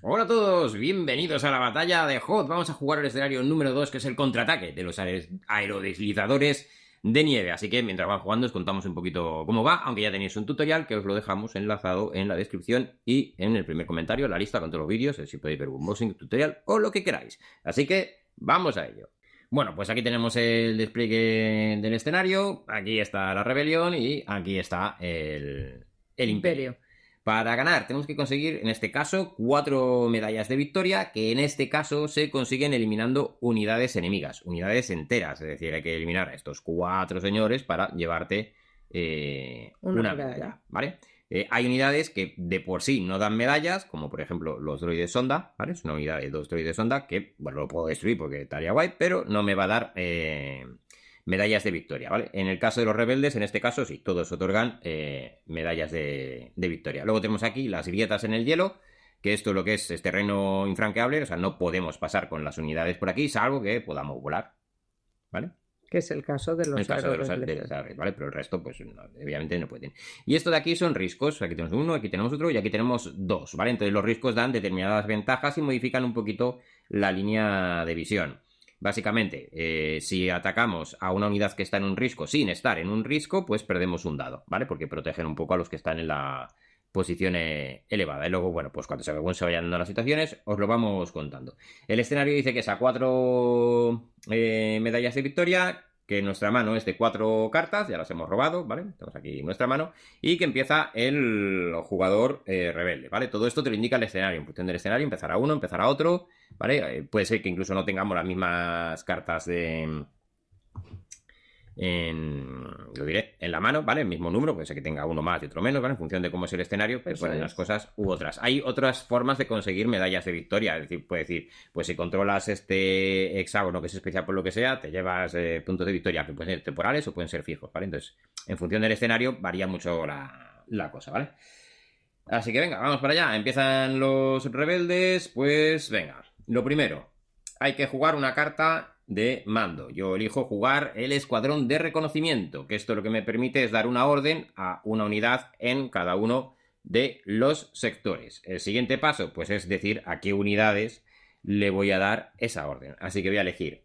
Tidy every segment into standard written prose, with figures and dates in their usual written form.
Hola a todos, bienvenidos a la batalla de Hoth. Vamos a jugar el escenario número 2, que es el contraataque de los aerodeslizadores de nieve. Así que mientras van jugando os contamos un poquito cómo va, aunque ya tenéis un tutorial que os lo dejamos enlazado en la descripción y en el primer comentario, la lista con todos los vídeos, si podéis ver un unboxing, tutorial o lo que queráis. Así que vamos a ello. Bueno, pues aquí tenemos el despliegue del escenario, aquí está la rebelión y aquí está el imperio. Para ganar tenemos que conseguir, en este caso, 4 medallas de victoria, que en este caso se consiguen eliminando unidades enemigas, unidades enteras. Es decir, hay que eliminar a estos 4 señores para llevarte una medalla, ¿vale? Hay unidades que de por sí no dan medallas, como por ejemplo los droides sonda, ¿vale? Es una unidad de 2 droides sonda que, bueno, lo puedo destruir porque estaría guay, pero no me va a dar medallas de victoria, ¿vale? En el caso de los rebeldes, en este caso sí, todos otorgan medallas de victoria. Luego tenemos aquí las grietas en el hielo, que esto es lo que es terreno infranqueable, o sea, no podemos pasar con las unidades por aquí, salvo que podamos volar, ¿vale? Que es el caso de los aerodeslizadores, ¿vale? Pero el resto, pues no, obviamente no pueden. Y esto de aquí son riscos. Aquí tenemos uno, aquí tenemos otro y aquí tenemos 2, ¿vale? Entonces los riscos dan determinadas ventajas y modifican un poquito la línea de visión. Básicamente, si atacamos a una unidad que está en un risco sin estar en un risco, pues perdemos un dado, ¿vale? Porque protegen un poco a los que están en la posición elevada. Y luego, bueno, pues cuando se vayan dando las situaciones, os lo vamos contando. El escenario dice que es a 4 medallas de victoria, que nuestra mano es de 4 cartas, ya las hemos robado, ¿vale? Tenemos aquí nuestra mano, y que empieza el jugador rebelde, ¿vale? Todo esto te lo indica el escenario. En función del escenario, empezará uno, empezará otro, ¿vale? Puede ser que incluso no tengamos las mismas cartas lo diré, en la mano, ¿vale? El mismo número, puede ser que tenga uno más y otro menos, ¿vale? En función de cómo es el escenario, pues ponen unas cosas u otras. Hay otras formas de conseguir medallas de victoria, es decir, puede decir, pues si controlas este hexágono que es especial por lo que sea, te llevas puntos de victoria, que pueden ser temporales o pueden ser fijos, ¿vale? Entonces, en función del escenario, varía mucho la cosa, ¿vale? Así que venga, vamos para allá. Empiezan los rebeldes, pues venga. Lo primero, hay que jugar una carta de mando. Yo elijo jugar el escuadrón de reconocimiento, que esto lo que me permite es dar una orden a una unidad en cada uno de los sectores. El siguiente paso, pues es decir a qué unidades le voy a dar esa orden. Así que voy a elegir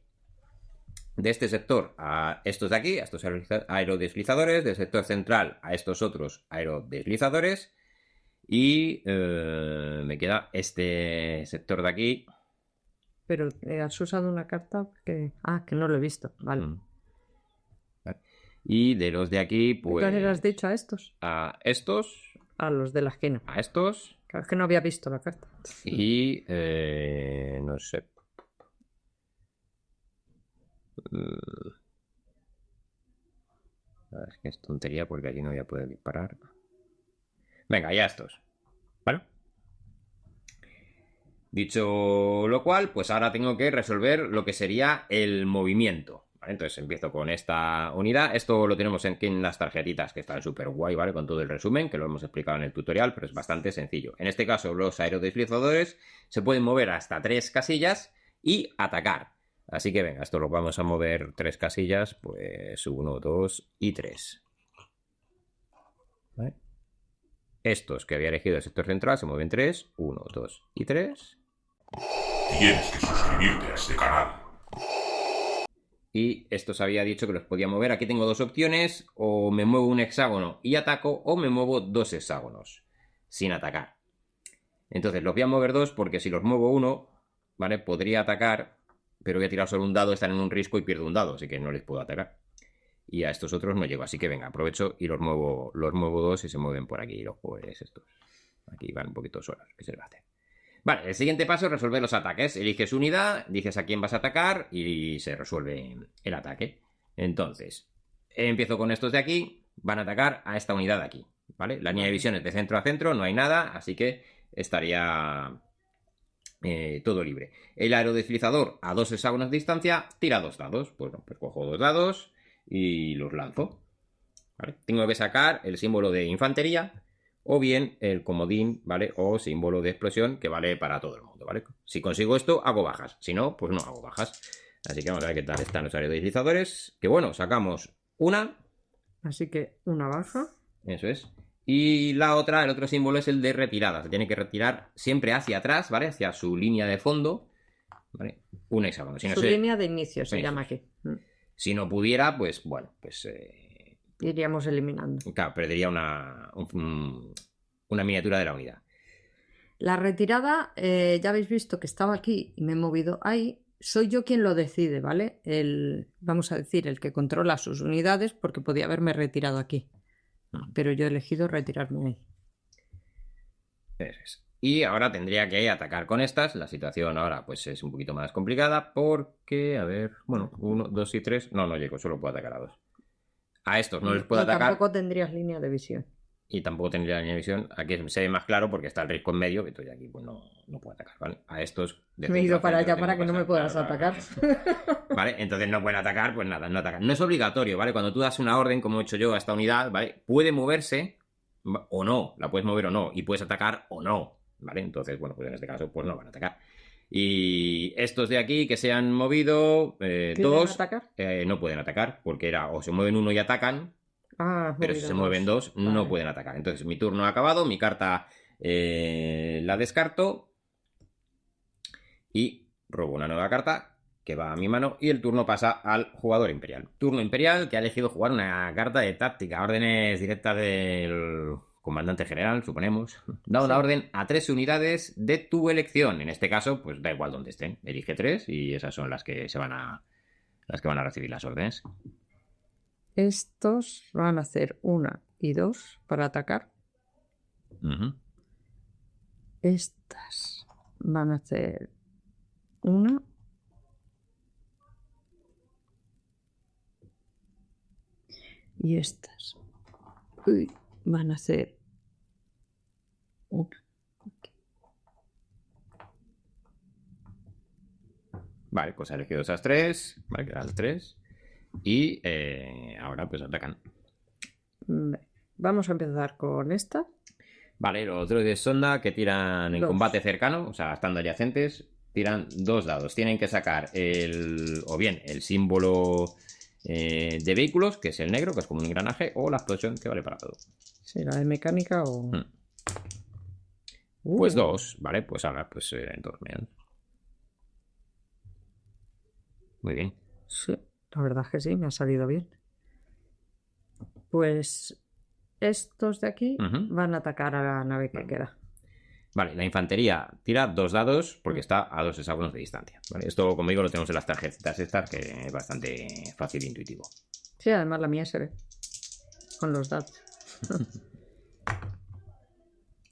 de este sector a estos de aquí, a estos aerodeslizadores, del sector central a estos otros aerodeslizadores, y me queda este sector de aquí. Pero has usado una carta que... Ah, que no lo he visto. Vale. Vale. Y de los de aquí, pues... ¿Qué le has dicho a estos? A estos. A los de la esquina. A estos. Claro, es que no había visto la carta. Y... no sé. Es que es tontería porque allí no voy a poder disparar. Venga, ya estos. ¿Vale? Dicho lo cual, pues ahora tengo que resolver lo que sería el movimiento. ¿Vale? Entonces empiezo con esta unidad. Esto lo tenemos aquí en las tarjetitas, que están súper guay, ¿vale? Con todo el resumen, que lo hemos explicado en el tutorial, pero es bastante sencillo. En este caso, los aerodeslizadores se pueden mover hasta 3 casillas y atacar. Así que venga, esto lo vamos a mover 3 casillas, pues 1, 2 y 3. ¿Vale? Estos que había elegido el sector central se mueven 3, 1, 2 y 3. Tienes que suscribirte a este canal. Y estos había dicho que los podía mover. Aquí tengo 2 opciones. O me muevo un hexágono y ataco, o me muevo 2 hexágonos sin atacar. Entonces los voy a mover 2 porque si los muevo 1, ¿vale? Podría atacar, pero voy a tirar solo un dado, están en un risco y pierdo un dado, así que no les puedo atacar. Y a estos otros no llego, así que venga, aprovecho y los muevo 2 y se mueven por aquí los jugadores estos. Aquí van un poquito solos, que se les va a hacer. Vale, el siguiente paso es resolver los ataques. Eliges unidad, dices a quién vas a atacar y se resuelve el ataque. Entonces, empiezo con estos de aquí. Van a atacar a esta unidad de aquí, ¿vale? La línea de visión es de centro a centro, no hay nada, así que estaría todo libre. El aerodeslizador a 2 hexágonos de distancia tira 2 dados. Bueno, pues cojo 2 dados y los lanzo. ¿Vale? Tengo que sacar el símbolo de infantería o bien el comodín, ¿vale? O símbolo de explosión, que vale para todo el mundo, ¿vale? Si consigo esto, hago bajas. Si no, pues no hago bajas. Así que vamos a ver qué tal están los aerodeslizadores. Que bueno, sacamos una. Así que una baja. Eso es. Y la otra, el otro símbolo es el de retirada. Se tiene que retirar siempre hacia atrás, ¿vale? Hacia su línea de fondo, ¿vale? Un hexágono. Si no Su se- línea de inicio se Eso llama es. aquí. Si no pudiera, pues bueno, pues Iríamos eliminando. claro, perdería una miniatura de la unidad. La retirada, ya habéis visto que estaba aquí y me he movido ahí. Soy yo quien lo decide, ¿vale? Vamos a decir, el que controla sus unidades, porque podía haberme retirado aquí. Pero yo he elegido retirarme ahí. Eso es. Y ahora tendría que atacar con estas. La situación ahora pues es un poquito más complicada porque, a ver, bueno, 1, 2 y 3. No llego, solo puedo atacar a 2. A estos no les puedo Y atacar. tampoco tendrías línea de visión. Y tampoco tendría la línea de visión. Aquí se ve más claro porque está el risco en medio. Entonces aquí pues no puedo atacar, ¿vale? A estos... Me he ido para allá para que no me puedas Claro, atacar. ¿vale? Entonces no pueden atacar, pues nada, no atacan. No es obligatorio, ¿vale? Cuando tú das una orden, como he hecho yo a esta unidad, ¿vale? Puede moverse o no, la puedes mover o no, y puedes atacar o no, ¿vale? Entonces, bueno, pues en este caso, pues no van a atacar. Y estos de aquí que se han movido, ¿Quieren dos, atacar? no pueden atacar, porque era o se mueven uno y atacan, Ah, pero si se mueven dos, no Vale. pueden atacar. Entonces, mi turno ha acabado, mi carta la descarto y robo una nueva carta que va a mi mano y el turno pasa al jugador imperial. Turno imperial que ha elegido jugar una carta de táctica, órdenes directas del comandante general, suponemos. Da una orden a 3 unidades de tu elección. En este caso, pues da igual donde estén. Elige 3 y esas son las que van a recibir las órdenes. Estos van a hacer 1 y 2 para atacar. Uh-huh. Estas van a hacer 1. Y estas van a hacer 1. Vale, pues ha elegido esas 3. Vale, quedan las 3. Y ahora pues atacan. Vamos a empezar con esta. Vale, los droides de sonda que tiran en 2. combate cercano, o sea, estando adyacentes, tiran 2 dados. Tienen que sacar o bien el símbolo de vehículos, que es el negro, que es como un engranaje, o la explosión, que vale para todo. Sí, la de mecánica o... Pues 2, ¿vale? Pues ahora, pues 2, vean. Muy bien. Sí, la verdad es que sí, me ha salido bien. Pues estos de aquí van a atacar a la nave que queda. Vale, la infantería tira 2 dados porque está a 2 hexágonos de distancia. ¿Vale? Esto, como digo, lo tenemos en las tarjetas estas, que es bastante fácil e intuitivo. Sí, además la mía se ve con los datos.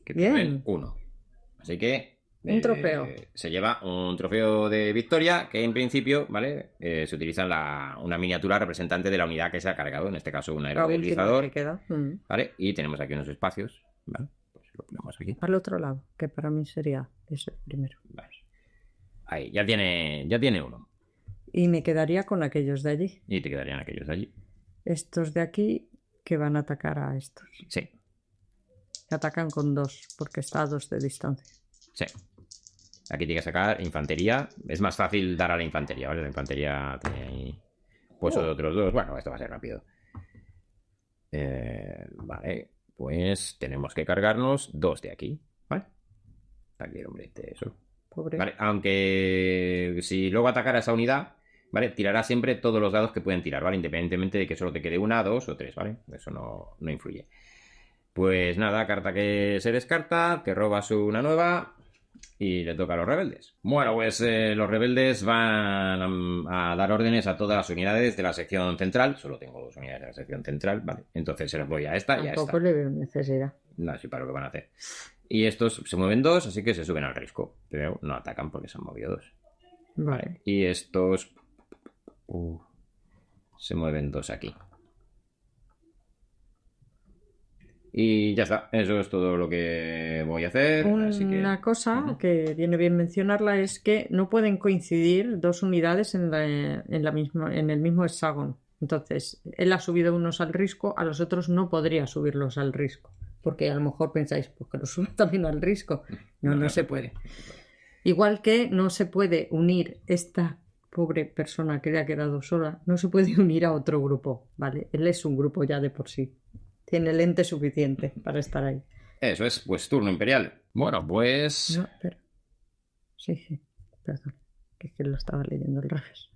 Que Bien. 1. Así que Un trofeo. se lleva un trofeo de victoria que en principio, ¿vale? Se utiliza una miniatura representante de la unidad que se ha cargado, en este caso un La última aerodeslizador, que queda. ¿vale? Y tenemos aquí unos espacios, ¿vale? Pues lo ponemos aquí. Al otro lado, que para mí sería ese primero. Vale. Ahí, ya tiene 1. Y me quedaría con aquellos de allí. Y te quedarían aquellos de allí. Estos de aquí que van a atacar a estos. Sí, Que atacan con 2, porque está a 2 de distancia. sí. Aquí tiene que sacar infantería. Es más fácil dar a la infantería, ¿vale? La infantería tiene ahí pues otros 2. Bueno, esto va a ser rápido. Vale, pues tenemos que cargarnos 2 de aquí, ¿vale? Aquí el hombre eso. Pobre. Vale, aunque si luego atacara esa unidad, ¿vale? Tirará siempre todos los dados que pueden tirar, ¿vale? Independientemente de que solo te quede 1, 2 o 3, ¿vale? Eso no influye. Pues nada, carta que se descarta, que robas una nueva y le toca a los rebeldes. Bueno, pues los rebeldes van a dar órdenes a todas las unidades de la sección central. Solo tengo 2 unidades de la sección central, ¿vale? Entonces se las voy a esta y a Tampoco esta. le veo necesidad. No, sí, para lo que van a hacer. Y estos se mueven 2, así que se suben al risco. Pero no atacan porque se han movido 2. Vale. Y estos se mueven 2 aquí. Y ya está, eso es todo lo que voy a hacer. Así que... Una cosa que viene bien mencionarla es que no pueden coincidir 2 unidades en el mismo hexágono. Entonces, él ha subido unos al risco, a los otros no podría subirlos al risco. Porque a lo mejor pensáis, pues que los suba también al risco. No se puede. Igual que no se puede unir esta pobre persona que le ha quedado sola, no se puede unir a otro grupo, ¿vale? Él es un grupo ya de por sí. Tiene lente suficiente para estar ahí. Eso es, pues turno imperial. Bueno, pues... No, espera. Sí, perdón. Que es que lo estaba leyendo al revés.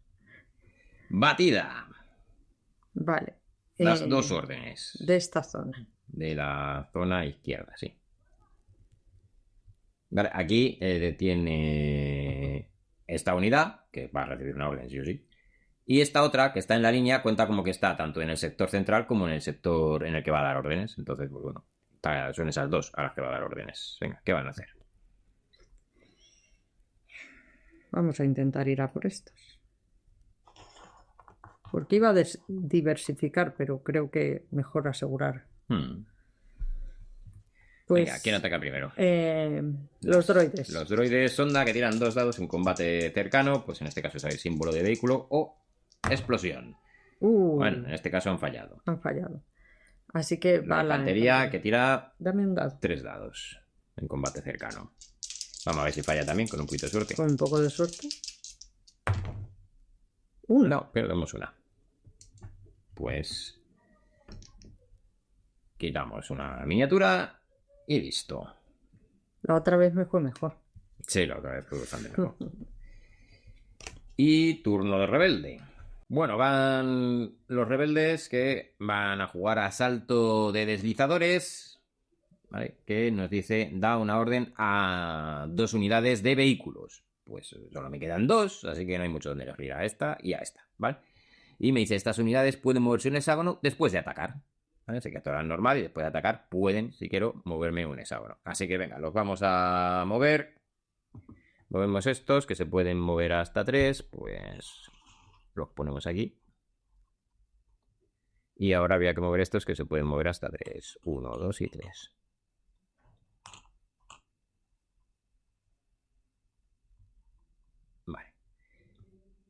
Batida. Vale. Las dos órdenes. De esta zona. De la zona izquierda, sí. Vale, aquí tiene esta unidad, que va a recibir una orden, sí o sí. Y esta otra, que está en la línea, cuenta como que está tanto en el sector central como en el sector en el que va a dar órdenes. Entonces, pues bueno, son esas dos a las que va a dar órdenes. Venga, ¿qué van a hacer? Vamos a intentar ir a por estos. Porque iba a diversificar, pero creo que mejor asegurar. Pues, venga, ¿quién ataca primero? Los droides. Los droides sonda que tiran 2 dados en combate cercano, pues en este caso es el símbolo de vehículo o explosión. Bueno, en este caso han fallado. Han fallado. Así que la infantería que tira... Dame un dado. 3 dados en combate cercano. Vamos a ver si falla también con un poquito de suerte. Con un poco de suerte. No, perdemos una. Pues... quitamos una miniatura y listo. La otra vez me fue mejor. Sí, la otra vez fue bastante mejor. Y turno de rebelde. Bueno, van los rebeldes que van a jugar a asalto de deslizadores, ¿vale? Que nos dice, da una orden a 2 unidades de vehículos. Pues solo me quedan 2, así que no hay mucho donde elegir, a esta y a esta, ¿vale? Y me dice, estas unidades pueden moverse un hexágono después de atacar. ¿Vale? Se quedan normal y después de atacar pueden, si quiero, moverme un hexágono. Así que venga, los vamos a mover. Movemos estos que se pueden mover hasta 3, pues los ponemos aquí. Y ahora había que mover estos que se pueden mover hasta 3. 1, 2 y 3. Vale.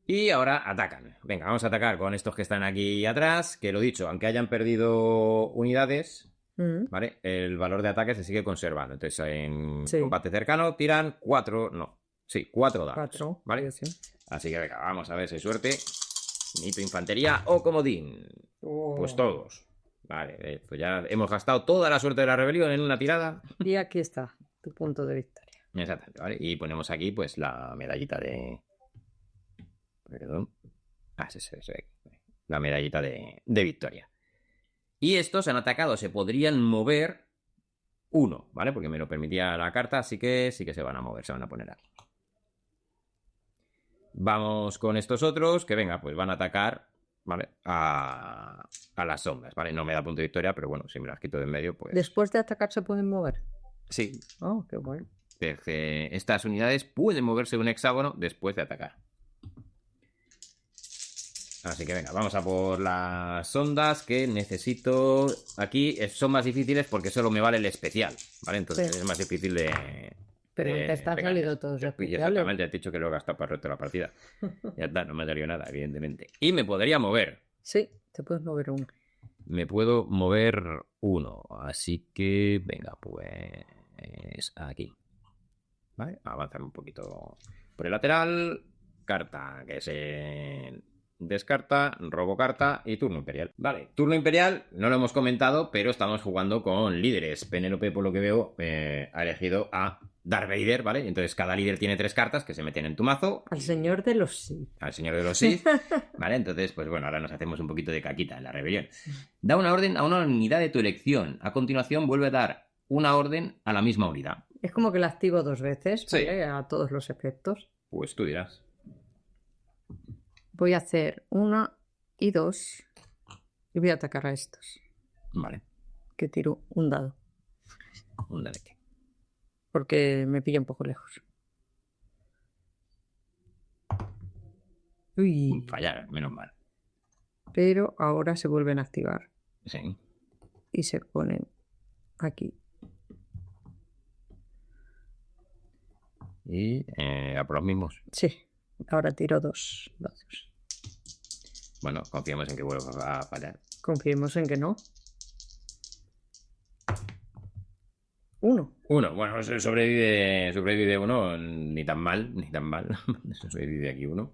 Y ahora atacan. Venga, vamos a atacar con estos que están aquí atrás. Que lo dicho, aunque hayan perdido unidades, ¿vale? El valor de ataque se sigue conservando. Entonces, en combate cercano tiran 4 dados. 4, ¿vale? Sí. Así que venga, vamos a ver si hay suerte. Mito infantería o comodín. Pues todos. Vale, pues ya hemos gastado toda la suerte de la rebelión en una tirada. Y aquí está tu punto de victoria. Exactamente, ¿vale? Y ponemos aquí pues la medallita de... Perdón. Sí. La medallita de victoria. Y estos han atacado, se podrían mover 1, ¿vale? Porque me lo permitía la carta, así que sí que se van a mover, se van a poner aquí. Vamos con estos otros, que venga, pues van a atacar, ¿vale? A las sombras, ¿vale? No me da punto de victoria, pero bueno, si me las quito de en medio, pues... ¿Después de atacar se pueden mover? Sí. Oh, qué bueno. Estas unidades pueden moverse un hexágono después de atacar. Así que venga, vamos a por las ondas que necesito. Aquí son más difíciles porque solo me vale el especial, ¿vale? Entonces es más difícil de... Pero en esta han salido todos especiales. Exactamente, te he dicho que lo he gastado para el resto de la partida. Ya está, no me salió nada, evidentemente. Y me podría mover. Sí, te puedes mover 1. Me puedo mover 1, así que venga, pues aquí. ¿Vale? Avanzar un poquito por el lateral. Carta que se... descarta, robo carta y turno imperial. Vale, turno imperial no lo hemos comentado, pero estamos jugando con líderes. Penélope, por lo que veo, ha elegido a Darth Vader, ¿vale? Entonces cada líder tiene 3 cartas que se meten en tu mazo. Al señor de los Sith. Al señor de los Sith. Vale, entonces, pues bueno, ahora nos hacemos un poquito de caquita en la rebelión. Da una orden a una unidad de tu elección. A continuación vuelve a dar una orden a la misma unidad. Es como que la activo 2 veces, sí, ¿vale? A todos los efectos. Pues tú dirás. Voy a hacer 1 y 2 y voy a atacar a estos. Vale. Que tiro un dado. ¿Un dado de qué? Porque me pilla un poco lejos. Uy. Fallar, menos mal. Pero ahora se vuelven a activar. Sí. Y se ponen aquí. Y a por los mismos. Sí. Ahora tiro 2 dados. Bueno, confiemos en que vuelva a fallar. Confiemos en que no. 1. Bueno, sobrevive 1, ni tan mal. Sobrevive aquí 1.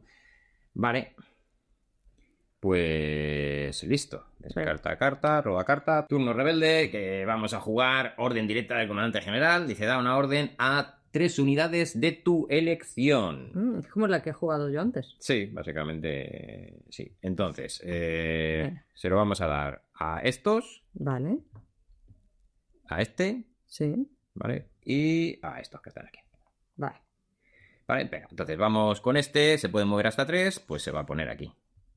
Vale. Pues listo. Descarta carta, roba carta. Turno rebelde, que vamos a jugar orden directa del comandante general. Dice, da una orden a 3 unidades de tu elección. Es como la que he jugado yo antes. Sí, básicamente sí. Entonces, se lo vamos a dar a estos, Vale, a este, sí, ¿vale? Y a estos que están aquí. vale. Vale, venga, entonces vamos con este, se puede mover hasta 3, pues se va a poner aquí.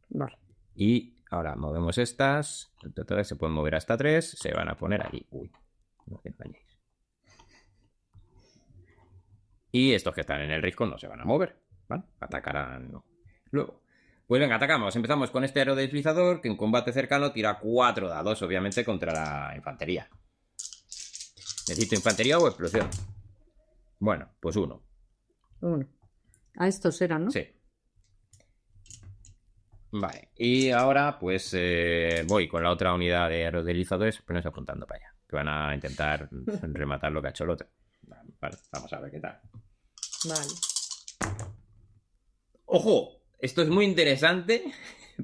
Vale. Y ahora movemos estas, se pueden mover hasta 3, se van a poner aquí. Uy, no os engañéis. Y estos que están en el risco no se van a mover, ¿vale? Atacarán, no. Luego, pues venga, atacamos. Empezamos con este aerodeslizador que en combate cercano tira 4 dados, obviamente, contra la infantería. ¿Necesito infantería o explosión? Bueno, pues 1. Uno. A estos eran, ¿no? Sí. Vale, y ahora pues voy con la otra unidad de aerodeslizadores, pero no apuntando para allá, que van a intentar rematar lo que ha hecho el otro. Vale, vamos a ver qué tal. Vale. ¡Ojo! Esto es muy interesante.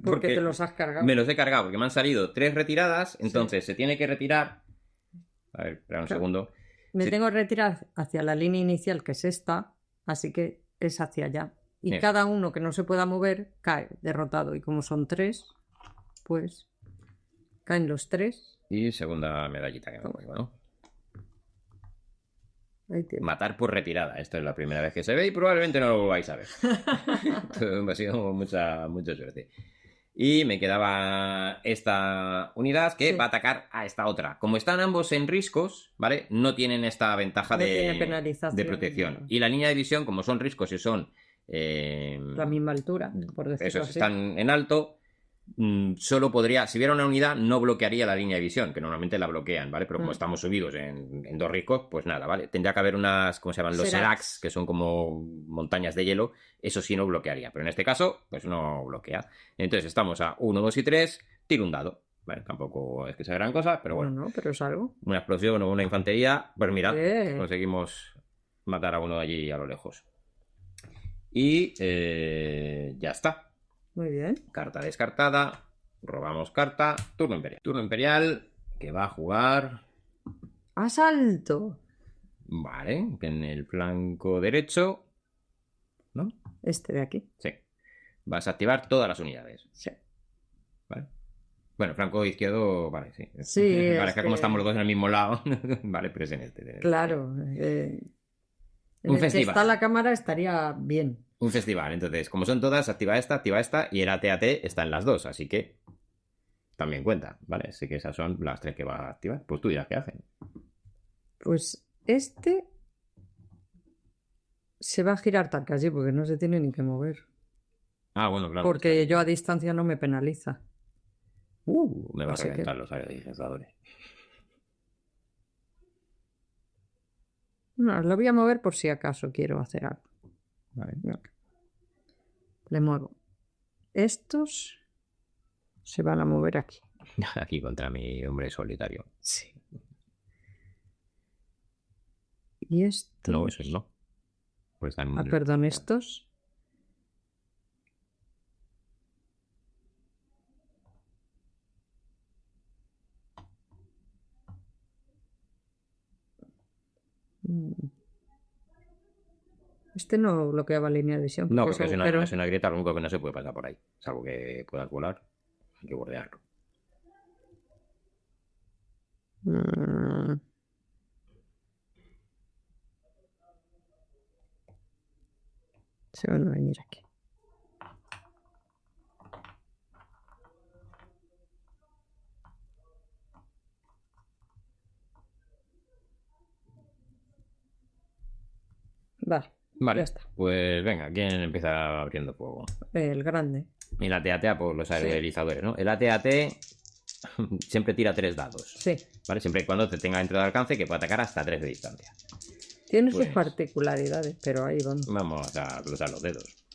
Porque te los has cargado. Me los he cargado, porque me han salido 3 retiradas, entonces se tiene que retirar. A ver, espera un segundo. Me tengo que retirar hacia la línea inicial, que es esta, así que es hacia allá. Y Bien. cada uno que no se pueda mover cae derrotado. Y como son 3, pues caen los 3. Y segunda medallita que me pongo, ¿no? Ahí tienes. Matar por retirada. Esto es la primera vez que se ve y probablemente no lo volváis a ver. Me ha sido mucha suerte. Y me quedaba esta unidad que va a atacar a esta otra. Como están ambos en riscos, ¿vale? No tienen esta ventaja No tiene penalización. de protección. Y la línea de visión, como son riscos y son... La misma altura, por decirlo Eso, así. están en alto, solo podría... Si hubiera una unidad, no bloquearía la línea de visión, que normalmente la bloquean, ¿vale? Pero como estamos subidos en 2 riscos, pues nada, ¿vale? Tendría que haber unas, ¿cómo se llaman? Los Seracs, que son como montañas de hielo. Eso sí no bloquearía, pero en este caso, pues no bloquea. Entonces estamos a 1, 2 y 3, tiro un dado. Vale, tampoco es que sea gran cosa, pero bueno. No, pero es algo. Una explosión o una infantería, pues mirad, conseguimos matar a uno de allí a lo lejos. Y ya está. Muy bien. Carta descartada. Robamos carta. Turno imperial. Turno imperial que va a jugar... ¡Asalto! Vale, en el flanco derecho. ¿No? Este de aquí. Sí. Vas a activar todas las unidades. Sí. Vale. Bueno, flanco izquierdo, vale, sí. Sí, vale, es que como estamos los dos en el mismo lado. Vale, pero es en este. Claro. En Un el que festival. está la cámara estaría bien. Un festival, entonces, como son todas, activa esta y el AT-AT está en las dos, así que también cuenta, ¿vale? Así que esas son las 3 que va a activar. Pues tú dirás qué hacen. Pues este se va a girar tal casi porque no se tiene ni que mover. Ah, bueno, claro. Porque yo a distancia no me penaliza. Me va a Así reventar los aerodigestadores. No, lo voy a mover por si acaso quiero hacer algo. Vale. Le muevo. Estos se van a mover aquí. Aquí contra mi hombre solitario. Sí. Y estos... No, esos no. Pues están... Ah, perdón, estos... Este no bloqueaba línea de visión. No, porque agujero... es una grieta, lo único que no se puede pasar por ahí. Salvo que puedas volar, hay que bordearlo. Se van a venir aquí. Vale. Vale, Ya está. pues venga, ¿quién empieza abriendo fuego? El grande. Y la AT-AT por los aerodeslizadores, ¿no? El AT-AT siempre tira 3 dados. Sí. ¿Vale? Siempre y cuando te tenga dentro de alcance que pueda atacar hasta 3 de distancia. Tiene Pues- sus particularidades, pero ahí vamos. Vamos a cruzar los dedos.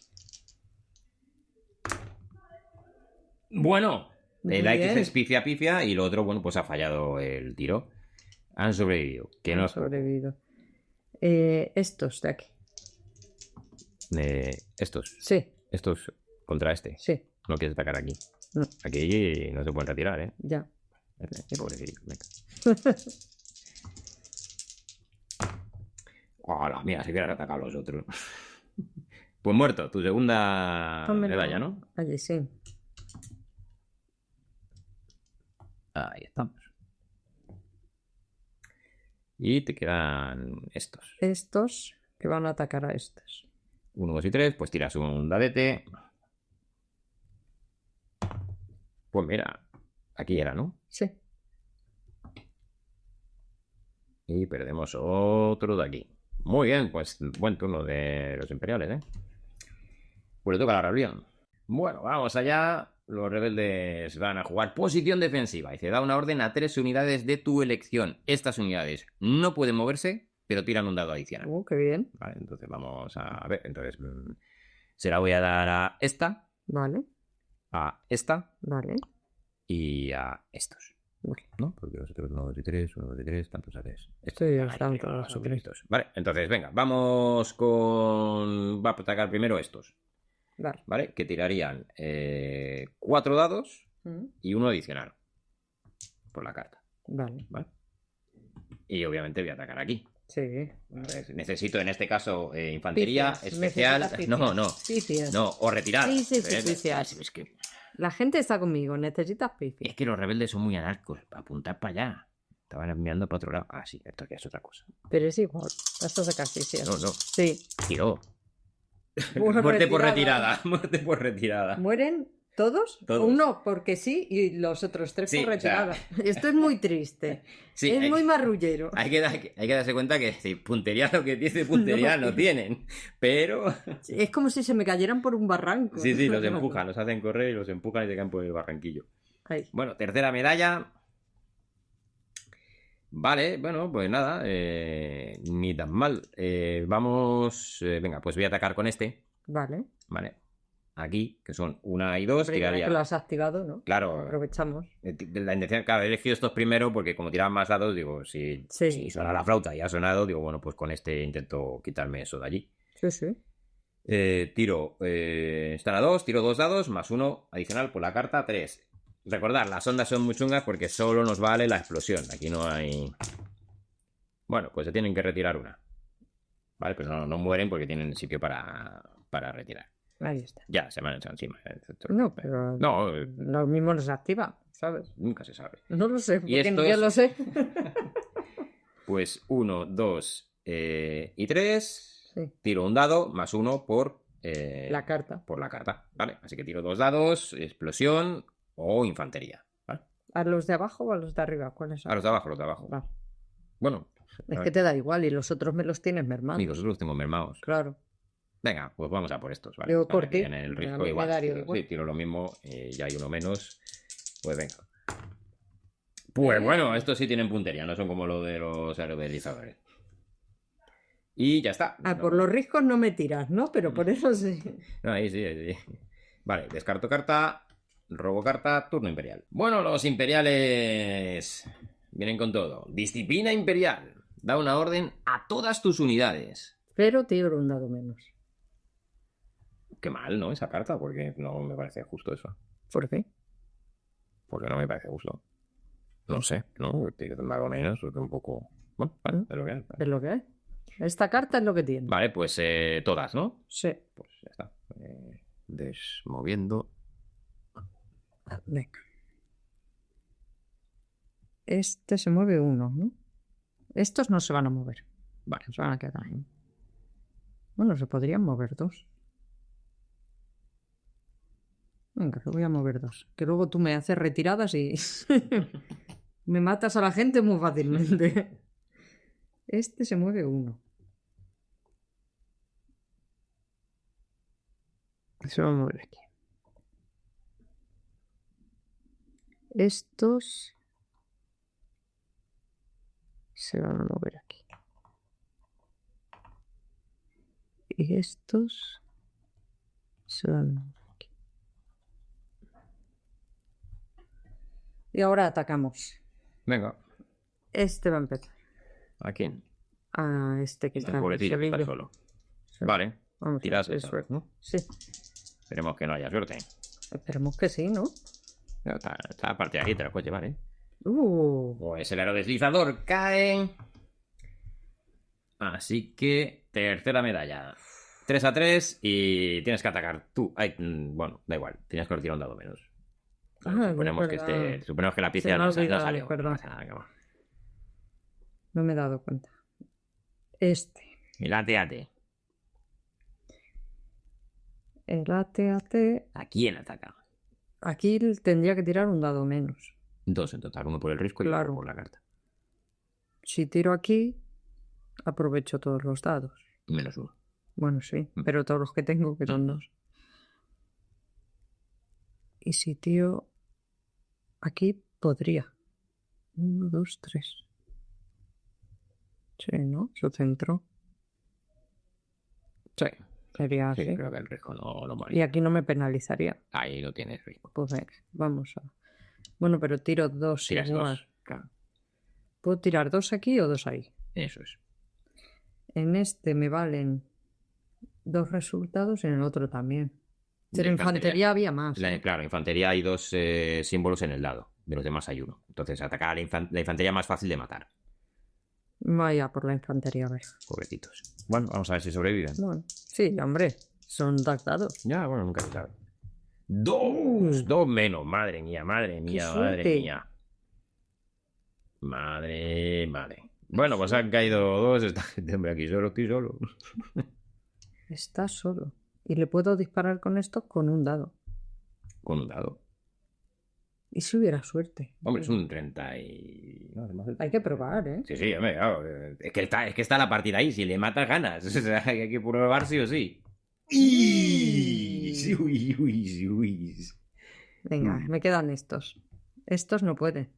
Bueno, Muy la bien. X es pifia y lo otro, bueno, pues ha fallado el tiro. Han sobrevivido. Que no Han sobrevivido. Estos de aquí. estos Sí, contra este. sí. No quieres atacar aquí. No, Aquí no se pueden retirar, ¿eh? ya. Pobrecillo, venga. Hola, mira, si hubieran atacado a los otros. Pues muerto, tu segunda Tómelo. medalla, ¿no? Allí sí. Ahí estamos. Y te quedan estos. Estos que van a atacar a estos. 1, 2 y 3, pues tiras un dadete. Pues mira, aquí era, ¿no? Sí. Y perdemos otro de aquí. Muy bien, pues buen turno de los imperiales, ¿eh? Pues le toca la rebelión. Bueno, vamos allá. Los rebeldes van a jugar posición defensiva y se da una orden a 3 unidades de tu elección. Estas unidades no pueden moverse, pero tiran un dado adicional. Qué bien. Vale, entonces vamos a ver. Entonces se la voy a dar a esta, Vale, a esta vale. y a estos. Vale. ¿No? Porque los otros 1, 2 y 3, 1, 2 y 3, tantos haces. Sí, están todos aquí. subiditos. Vale, entonces venga, vamos con... Va a atacar primero estos, Vale. ¿vale? Que tirarían 4 dados y uno adicional por la carta, Vale. ¿vale? Y obviamente voy a atacar aquí. Sí. Necesito en este caso infantería Picias. especial. Necesitas No, picias. no. Picias. No, o retirada. Sí, picias. La gente está conmigo, necesitas pifi. Es que los rebeldes son muy anarcos. Apuntar para allá. Estaban mirando para otro lado. Ah, sí, esto ya es otra cosa. Pero es igual. Esto de casi sí. No, no. Sí. Tiró. Bueno, Muerte por retirada. retirada. Muerte por retirada. ¿Mueren todos? Todos. Uno porque sí y los otros 3 Sí, por o sea- retirada. Esto es muy triste. Sí, es hay- muy marrullero. Hay que darse cuenta que sí, puntería lo que dice puntería no tienen. Pero. Es como si se me cayeran por un barranco. Sí, sí, los empujan, los hacen correr y los empujan y se caen por el barranquillo. Ahí. Bueno, tercera medalla. Vale, bueno, pues nada, ni tan mal. Vamos, venga, pues voy a atacar con este, Vale. ¿vale? Aquí, que son 1 y 2, Hombre, ya tiraría... que lo has activado, ¿no? Claro, Aprovechamos. la intención, claro, he elegido estos primero porque como tiraban más dados, digo, si suena la flauta y ha sonado, digo, bueno, pues con este intento quitarme eso de allí. Sí, sí. Tiro, están a 2, tiro 2 dados, más 1 adicional por la carta, 3. Recordad, las ondas son muy chungas porque solo nos vale la explosión. Aquí no hay... Bueno, pues se tienen que retirar una. Vale, pero no mueren porque tienen sitio para retirar. Ahí está. Ya, se me han echado encima. No, pero No, lo mismo nos activa, ¿sabes? nunca se sabe. No lo sé, porque esto yo es- lo sé. Pues 1, 2 y 3. Sí. Tiro un dado más 1 por... La carta. por la carta, ¿vale? Así que tiro 2 dados, explosión o infantería, ¿vale? ¿A los de abajo o a los de arriba? ¿Cuáles son? A los de abajo, los de abajo. Va. Bueno, Es que te da igual y los otros me los tienes mermados. amigos, los tengo mermados. Claro. Venga, pues vamos a por estos, ¿vale? Yo Están por aquí ti. en el A risco mí me igual. daría Tiro, igual. sí, tiro lo mismo y ya hay uno menos. Pues venga. Pues bueno, estos sí tienen puntería, no son como lo de los aerodelizadores. Y ya está. Ah, por los riscos no me tiras, ¿no? Pero por eso sí. No, ahí sí, ahí sí. Vale, descarto carta, robo carta, turno imperial. Bueno, los imperiales vienen con todo. Disciplina imperial. Da una orden a todas tus unidades. Pero tiro un dado menos. Qué mal, ¿no? Esa carta, porque no me parece justo eso. ¿Por qué? Porque no me parece justo. No sé, ¿no? Tiene un dado menos, porque un poco... Bueno, vale, es lo que es. Es lo que es. Esta carta es lo que tiene. Vale, pues todas, ¿no? Sí. Pues ya está. Desmoviendo. Venga. Este se mueve uno, ¿no? Estos no se van a mover. Vale. Se van a quedar ahí. Bueno, se podrían mover 2. Venga, lo voy a mover 2. Que luego tú me haces retiradas y me matas a la gente muy fácilmente. Este se mueve 1. Se va a mover aquí. Estos se van a mover aquí. Y estos se van a mover aquí. Y ahora atacamos. Venga. Este va a empezar. ¿A quién? A este que El está pobrecillo que está Sevilla. solo. Sí. Vale. Vamos a Tiras ver esa, suerte. ¿no? Sí. Esperemos que no haya suerte. Esperemos que sí, ¿no? No, está la partida aquí, te la puedes llevar, ¿eh? Pues el aerodeslizador cae. Así que tercera medalla. 3-3 y tienes que atacar tú. Ay, bueno, da igual, tienes que tirar un dado menos. Suponemos que la pizza no salió. Perdón. No pasa nada, cabrón. No me he dado cuenta. El AT-AT. El AT-AT. ¿A quién ataca? Aquí tendría que tirar un dado menos. 2 en total, uno por el risco y Claro. otro por la carta. Si tiro aquí, aprovecho todos los dados. -1. Bueno, sí, pero todos los que tengo, que son 2. Y si tiro aquí, podría. 1, 2, 3. Sí, ¿no? Su centro. Sí, Sería sí, así. creo que el riesgo no Y moría. aquí no me penalizaría. Ahí lo tienes, riesgo. Pues venga, vamos a... Bueno, pero tiro 2 Tiras igual. 2. Claro, ¿Puedo tirar 2 aquí o 2 ahí? eso es. En este me valen 2 resultados, en el otro también. De De infantería había más. Claro, infantería hay 2 símbolos en el lado. De los demás hay 1. Entonces, atacar a la infantería más fácil de matar. Vaya por la infantería, a ver. Pobrecitos. Bueno, vamos a ver si sobreviven. Bueno, sí, hombre, son dados. Ya, bueno, nunca se sabe. 2 menos. Madre mía, madre suerte. mía. Madre. Bueno, pues han caído 2. Está este hombre aquí solo, estoy solo. Está solo. Y le puedo disparar con esto con un dado. Con un dado. ¿Y si hubiera suerte? Hombre, es un 30 y... No, además Hay que probar, ¿eh? Sí, hombre, claro. Es que está la partida ahí. Si le matas, ganas. O sea, hay que probar sí o sí. Uy. Venga, me quedan estos. Estos no pueden.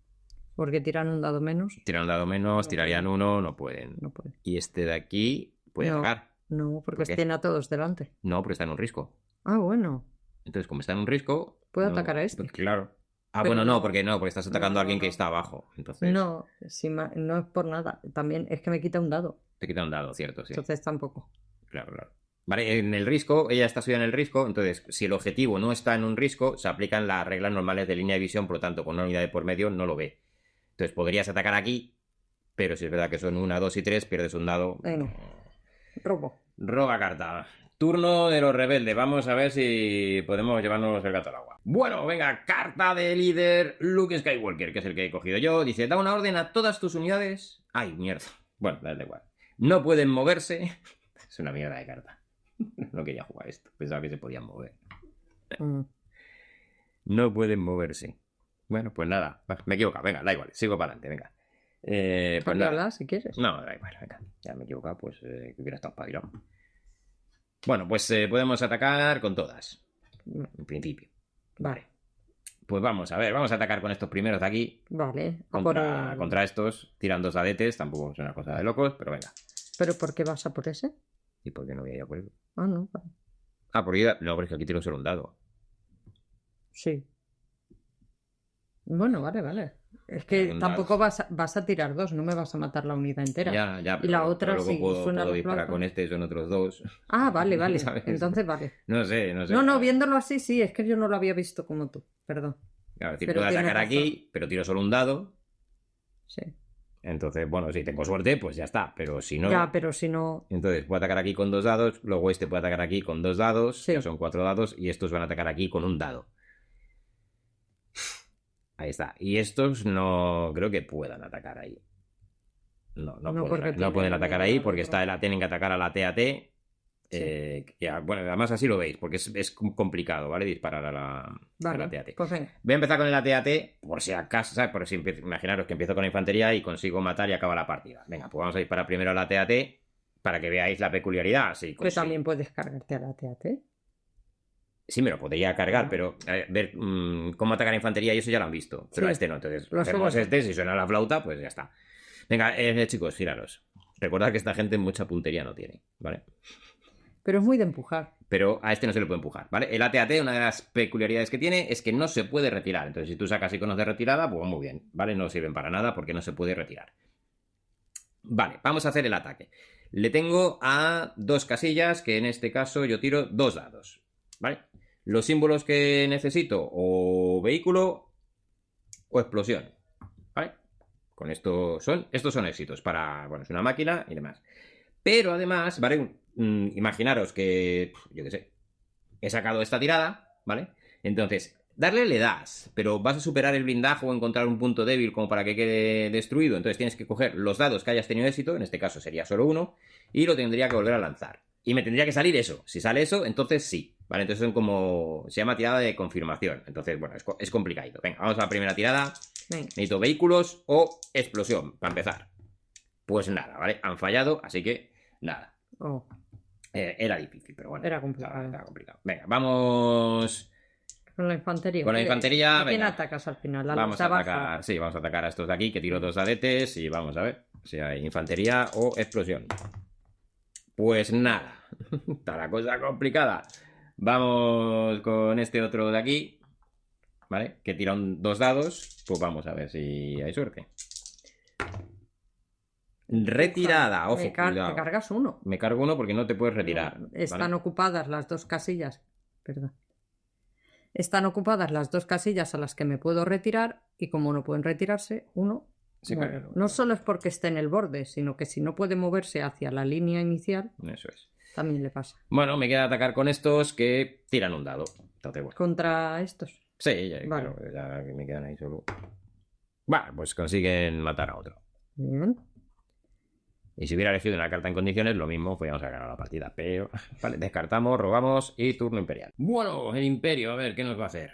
Porque tiran un dado menos. Tiran un dado menos, No tirarían pueden. 1, no pueden. No pueden. Y este de aquí puede No. atacar. No, porque ¿Por qué? tiene a todos delante. No, porque está en un risco. Ah, bueno. Entonces, como está en un risco... Puede no- atacar a este. pues claro. Ah, Pero bueno, no. porque estás atacando No, a alguien que no. está abajo. Entonces, No, no es por nada. También es que me quita un dado. te quita un dado, cierto, sí. Entonces tampoco. Claro. Vale, en el risco, ella está subida en el risco, entonces, si el objetivo no está en un risco, se aplican las reglas normales de línea de visión, por lo tanto, con una unidad de por medio no lo ve. Entonces, podrías atacar aquí, pero si es verdad que son 1, 2 y 3, pierdes un dado. Bueno, robo. Roba carta. Turno de los rebeldes. Vamos a ver si podemos llevarnos el gato al agua. Bueno, venga, carta de líder Luke Skywalker, que es el que he cogido yo. Dice, da una orden a todas tus unidades. Ay, mierda. Bueno, da igual. No pueden moverse. Es una mierda de carta. No quería jugar esto. Pensaba que se podían mover. No pueden moverse. Bueno, pues nada. Me he equivocado. Venga, da igual. Sigo para adelante. Venga. Pues nada. Cámbiala si quieres. No, da igual, venga. Ya me he equivocado, pues que hubiera estado espabilado. Bueno, pues podemos atacar con todas. En principio. Vale. Pues vamos a ver, vamos a atacar con estos primeros de aquí. Vale. Contra estos. Tiran 2 dadetes, tampoco es una cosa de locos, pero venga. ¿Pero por qué vas a por ese? ¿Y por qué no voy a ir a por eso? Ah, no. Vale. Ah, porque no, porque aquí tiro solo un dado. Sí. Bueno, vale. Es que Un tampoco dado. vas a tirar 2, no me vas a matar la unidad entera. Ya, Y la otra, pero luego si suena puedo la disparar flauta. con este, son otros 2. Ah, vale. ¿Sabes? Entonces vale. No sé. No, viéndolo así, sí, es que yo no lo había visto como tú. Perdón. Claro, es decir, Pero puedo tienes atacar aquí, pero tiro solo un dado. Sí. Entonces, bueno, si tengo suerte, pues ya está. Pero si no... Ya, pero si no. Entonces, puedo atacar aquí con 2 dados, luego este puede atacar aquí con 2 dados, Sí. ya son 4 dados, y estos van a atacar aquí con un dado. Ahí está. Y estos no creo que puedan atacar ahí. No porque pueden tienen atacar el ahí otro. porque tienen que atacar a la TAT. Bueno, además así lo veis, porque es complicado, ¿vale? Disparar a la Vale. TAT. Pues venga. Voy a empezar con el AT-AT, por si acaso, ¿sabes? Por si imaginaros que empiezo con la infantería y consigo matar y acaba la partida. Venga, pues vamos a disparar primero al AT-AT para que veáis la peculiaridad. Sí, Pero también puedes cargarte a la TAT. sí, me lo podría cargar, Ah. pero ver cómo atacar a infantería y eso ya lo han visto. Pero Sí. este no, entonces Lo hacemos suelo hacer. si suena la flauta, pues ya está. Venga, chicos, giraros. Recordad que esta gente mucha puntería no tiene, ¿vale? Pero es muy de empujar. Pero a este no se le puede empujar, ¿vale? El AT-AT, una de las peculiaridades que tiene es que no se puede retirar. Entonces, si tú sacas iconos de retirada, pues muy bien, ¿vale? No sirven para nada porque no se puede retirar. Vale, vamos a hacer el ataque. Le tengo a 2 casillas, que en este caso yo tiro 2 dados, ¿vale? Los símbolos que necesito, o vehículo o explosión. ¿Vale? Con estos son éxitos para, bueno, es una máquina y demás. Pero además, ¿vale? Imaginaros que, yo qué sé, he sacado esta tirada, ¿vale? Entonces, darle le das, pero vas a superar el blindaje o encontrar un punto débil como para que quede destruido. Entonces tienes que coger los dados que hayas tenido éxito, en este caso sería solo uno, y lo tendría que volver a lanzar. Y me tendría que salir eso. Si sale eso, entonces sí. ¿Vale? Entonces son como... se llama tirada de confirmación. Entonces, bueno, es complicadito. Venga, vamos a la primera tirada. Venga. Necesito vehículos o explosión, para empezar. Pues nada, ¿vale? Han fallado, así que nada. Oh, Era difícil, pero bueno. Era complicado. Estaba complicado. Venga, vamos... con la infantería. Con la infantería, ¿A quién venga. atacas al final? ¿A Vamos los a de abajo? atacar, sí, vamos a atacar a estos de aquí, que tiro 2 dadetes y vamos a ver si hay infantería o explosión. Pues nada, está la cosa complicada. Vamos con este otro de aquí, ¿vale? Que tira 2 dados, pues vamos a ver si hay suerte. Retirada, ojo, Te cuidado. cargas uno. Me cargo uno porque no te puedes retirar. Están ¿vale? ocupadas las 2 casillas. Perdón. Están ocupadas las 2 casillas a las que me puedo retirar y como no pueden retirarse, uno Sí, muere. claro. No solo es porque esté en el borde, sino que si no puede moverse hacia la línea inicial, Eso es. también le pasa. Bueno, me queda atacar con estos que tiran un dado. Entonces, bueno. Contra estos. Sí, ya, Vale. claro, ya que me quedan ahí solo. Bueno, pues consiguen matar a otro. Bien. Y si hubiera elegido una carta en condiciones, lo mismo, podríamos haber ganado la partida. Pero, vale, descartamos, robamos y turno imperial. Bueno, el imperio, a ver, ¿qué nos va a hacer?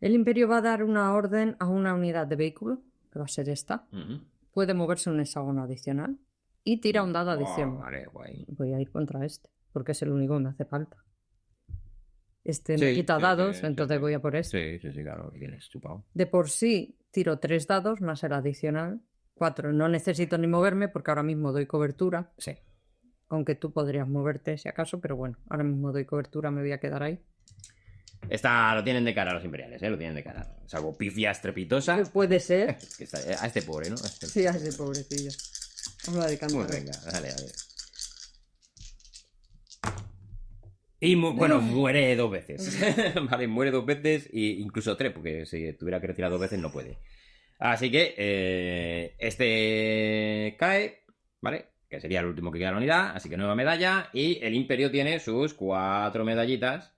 El imperio va a dar una orden a una unidad de vehículo, que va a ser esta. Ujú. Puede moverse un hexágono adicional y tira un dado adicional. Vale, guay. Voy a ir contra este, porque es el único que me hace falta. Este Sí, me quita sí, dados, sí, entonces sí. voy a por este. Sí, claro, que tienes chupado. De por sí tiro 3 dados más el adicional. 4. No necesito ni moverme porque ahora mismo doy cobertura. Sí. Aunque tú podrías moverte si acaso, pero bueno, ahora mismo doy cobertura, me voy a quedar ahí. Lo tienen de cara los imperiales, lo tienen de cara. Salvo pifia estrepitosa. Puede ser. Que a este pobre, ¿no? A este- Sí, a ese pobrecillo. Habla de Pues cantar. venga, dale. Y bueno, muere 2 veces. Vale, muere 2 veces e incluso 3, porque si tuviera que retirar 2 veces no puede. Así que este cae, ¿vale? Que sería el último que queda en la unidad, así que nueva medalla. Y el imperio tiene sus 4 medallitas,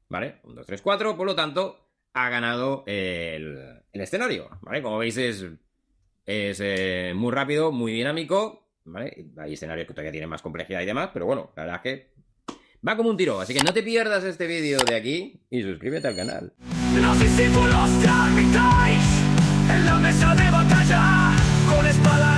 ¿vale? 1, 2, 3, 4, por lo tanto, ha ganado el escenario, ¿vale? Como veis es muy rápido, muy dinámico, ¿vale? Hay escenarios que todavía tienen más complejidad y demás, pero bueno, la verdad es que va como un tiro, así que no te pierdas este vídeo de aquí y suscríbete al canal. Los discípulos de Armitage en la mesa de batalla con espada